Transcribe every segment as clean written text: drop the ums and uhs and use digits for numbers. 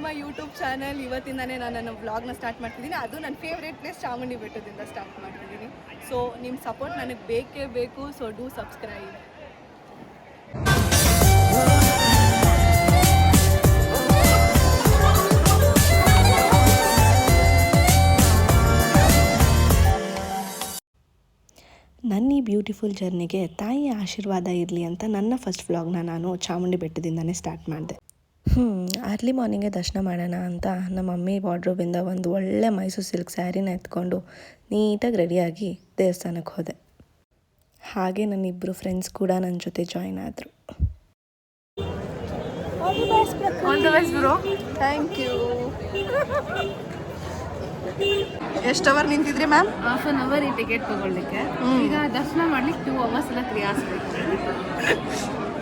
My YouTube channel. ಇವತ್ತಿಂದನೇ ನಾನು ನನ್ನ ವ್ಲಾಗ್ನ ಸ್ಟಾರ್ಟ್ ಮಾಡ್ತಿದ್ದೀನಿ. ಅದು ನನ್ನ ಫೇವ್ರೇಟ್ ಪ್ಲೇಸ್ ಚಾಮುಂಡಿ ಬೆಟ್ಟದಿಂದ ಸ್ಟಾರ್ಟ್ ಮಾಡ್ತಿದ್ದೀನಿ. ಸೊ ನಿಮ್ಮ ಸಪೋರ್ಟ್ ನನಗೆ ಬೇಕೇ ಬೇಕು. So do subscribe. ನನ್ನ ಈ ಬ್ಯೂಟಿಫುಲ್ ಜರ್ನಿಗೆ ತಾಯಿಯ ಆಶೀರ್ವಾದ ಇರಲಿ ಅಂತ ನನ್ನ ಫಸ್ಟ್ ವ್ಲಾಗ್ನ ನಾನು ಚಾಮುಂಡಿ ಬೆಟ್ಟದಿಂದನೇ ಸ್ಟಾರ್ಟ್ ಮಾಡಿದೆ. ಅರ್ಲಿ ಮಾರ್ನಿಂಗೇ ದರ್ಶನ ಮಾಡೋಣ ಅಂತ ನಮ್ಮ ಮಮ್ಮಿ ವಾರ್ಡ್ರೋಬಿಂದ ಒಂದು ಒಳ್ಳೆ ಮೈಸೂರು ಸಿಲ್ಕ್ ಸ್ಯಾರಿನ ಎತ್ಕೊಂಡು ನೀಟಾಗಿ ರೆಡಿಯಾಗಿ ದೇವಸ್ಥಾನಕ್ಕೆ ಹೋದೆ. ಹಾಗೆ ನನ್ನ ಇಬ್ಬರು ಫ್ರೆಂಡ್ಸ್ ಕೂಡ ನನ್ನ ಜೊತೆ ಜಾಯಿನ್ ಆದರು. Thank you. ಎಷ್ಟು ಅವರ್ ನಿಂತಿದ್ರಿ ಮ್ಯಾಮ್? ಹಾಫ್ ಅನ್ ಅವರ್ ಈ ಟಿಕೆಟ್ ತಗೊಳ್ಳಿಕ್ಕೆ. ಈಗ ದರ್ಶನ ಮಾಡ್ಲಿಕ್ಕೆ 2 hours ಎಲ್ಲ 3 hours ಬೇಕು.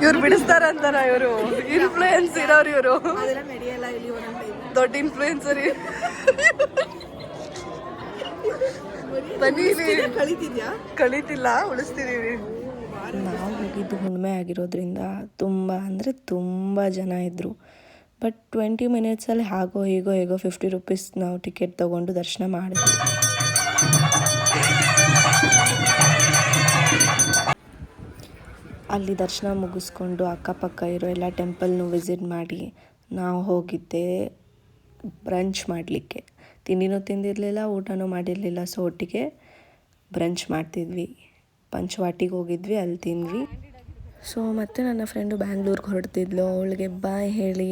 ಇವ್ರು ಬಿಡಿಸ್ತಾರಂತಾರ, ಇವರು ಇನ್ಫ್ಲೂಯೆನ್ಸ್ ಇರೋರು, ಇವರು ದೊಡ್ಡ ಇನ್ಫ್ಲೂಯೆನ್ಸರ್. ಬನ್ನಿ, ಕಳೀತಿಲ್ಲ, ಉಳಿಸ್ತಿದೀವಿ. ನಾವು ಹೋಗಿದ್ದು ಹುಣ್ಣಿಮೆ ಆಗಿರೋದ್ರಿಂದ ತುಂಬ ಅಂದರೆ ತುಂಬ ಜನ ಇದ್ದರು. ಬಟ್ 20 ಮಿನಿಟ್ಸಲ್ಲಿ ಹಾಗೋ ಹೀಗೋ 50 ರೂಪೀಸ್ ನಾವು ಟಿಕೆಟ್ ತೊಗೊಂಡು ದರ್ಶನ ಮಾಡಿದ್ವಿ. ಅಲ್ಲಿ ದರ್ಶನ ಮುಗಿಸ್ಕೊಂಡು ಅಕ್ಕಪಕ್ಕ ಇರೋ ಎಲ್ಲ ಟೆಂಪಲ್ನು ವಿಸಿಟ್ ಮಾಡಿ ನಾವು ಹೋಗಿದ್ದೆ ಬ್ರಂಚ್ ಮಾಡಲಿಕ್ಕೆ. ತಿಂಡಿನೂ ತಿಂದಿರಲಿಲ್ಲ, ಊಟನೂ ಮಾಡಿರಲಿಲ್ಲ. ಸೊ ಒಟ್ಟಿಗೆ ಬ್ರಂಚ್ ಮಾಡ್ತಿದ್ವಿ. ಪಂಚವಾಟಿಗೆ ಹೋಗಿದ್ವಿ, ಅಲ್ಲಿ ತಿಂದ್ವಿ. ಸೊ ಮತ್ತೆ ನನ್ನ ಫ್ರೆಂಡು ಬ್ಯಾಂಗ್ಳೂರ್ಗೆ ಹೊರಡ್ತಿದ್ಲು. ಅವಳಿಗೆ ಬಾಯ್ ಹೇಳಿ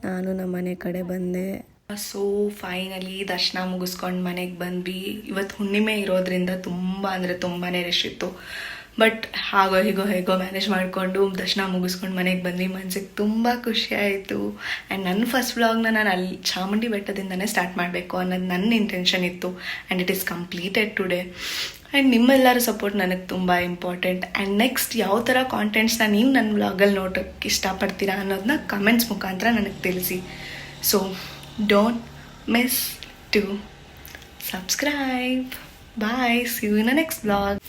ನಾನು ನಮ್ಮ ಮನೆ ಕಡೆ ಬಂದೆ. ಸೊ ಫೈನಲಿ ದರ್ಶನ ಮುಗಿಸ್ಕೊಂಡು ಮನೆಗೆ ಬಂದ್ವಿ. ಇವತ್ತು ಹುಣ್ಣಿಮೆ ಇರೋದ್ರಿಂದ ತುಂಬ ಅಂದರೆ ತುಂಬಾ ರಶ್ ಇತ್ತು. ಬಟ್ ಹಾಗೋ ಹೇಗೋ ಮ್ಯಾನೇಜ್ ಮಾಡಿಕೊಂಡು ದರ್ಶನ ಮುಗಿಸ್ಕೊಂಡು ಮನೆಗೆ ಬಂದ್ವಿ. ಮನಸ್ಸಿಗೆ ತುಂಬ ಖುಷಿ ಆಯಿತು. ಆ್ಯಂಡ್ ನನ್ನ ಫಸ್ಟ್ ವ್ಲಾಗ್ನ ನಾನು ಅಲ್ಲಿ ಚಾಮುಂಡಿ ಬೆಟ್ಟದಿಂದನೇ ಸ್ಟಾರ್ಟ್ ಮಾಡಬೇಕು ಅನ್ನೋದು ನನ್ನ ಇಂಟೆನ್ಷನ್ ಇತ್ತು. And it is completed today. And ನಿಮ್ಮೆಲ್ಲರ ಸಪೋರ್ಟ್ ನನಗೆ ತುಂಬ ಇಂಪಾರ್ಟೆಂಟ್. ಆ್ಯಂಡ್ ನೆಕ್ಸ್ಟ್ ಯಾವ ಥರ ಕಾಂಟೆಂಟ್ಸ್ನ ನೀವು ನನ್ನ ವ್ಲಾಗಲ್ಲಿ ನೋಡೋಕ್ಕೆ ಇಷ್ಟಪಡ್ತೀರಾ ಅನ್ನೋದನ್ನ ಕಮೆಂಟ್ಸ್ ಮುಖಾಂತರ ನನಗೆ ತಿಳಿಸಿ. So don't miss to subscribe. Bye, see you in the next vlog.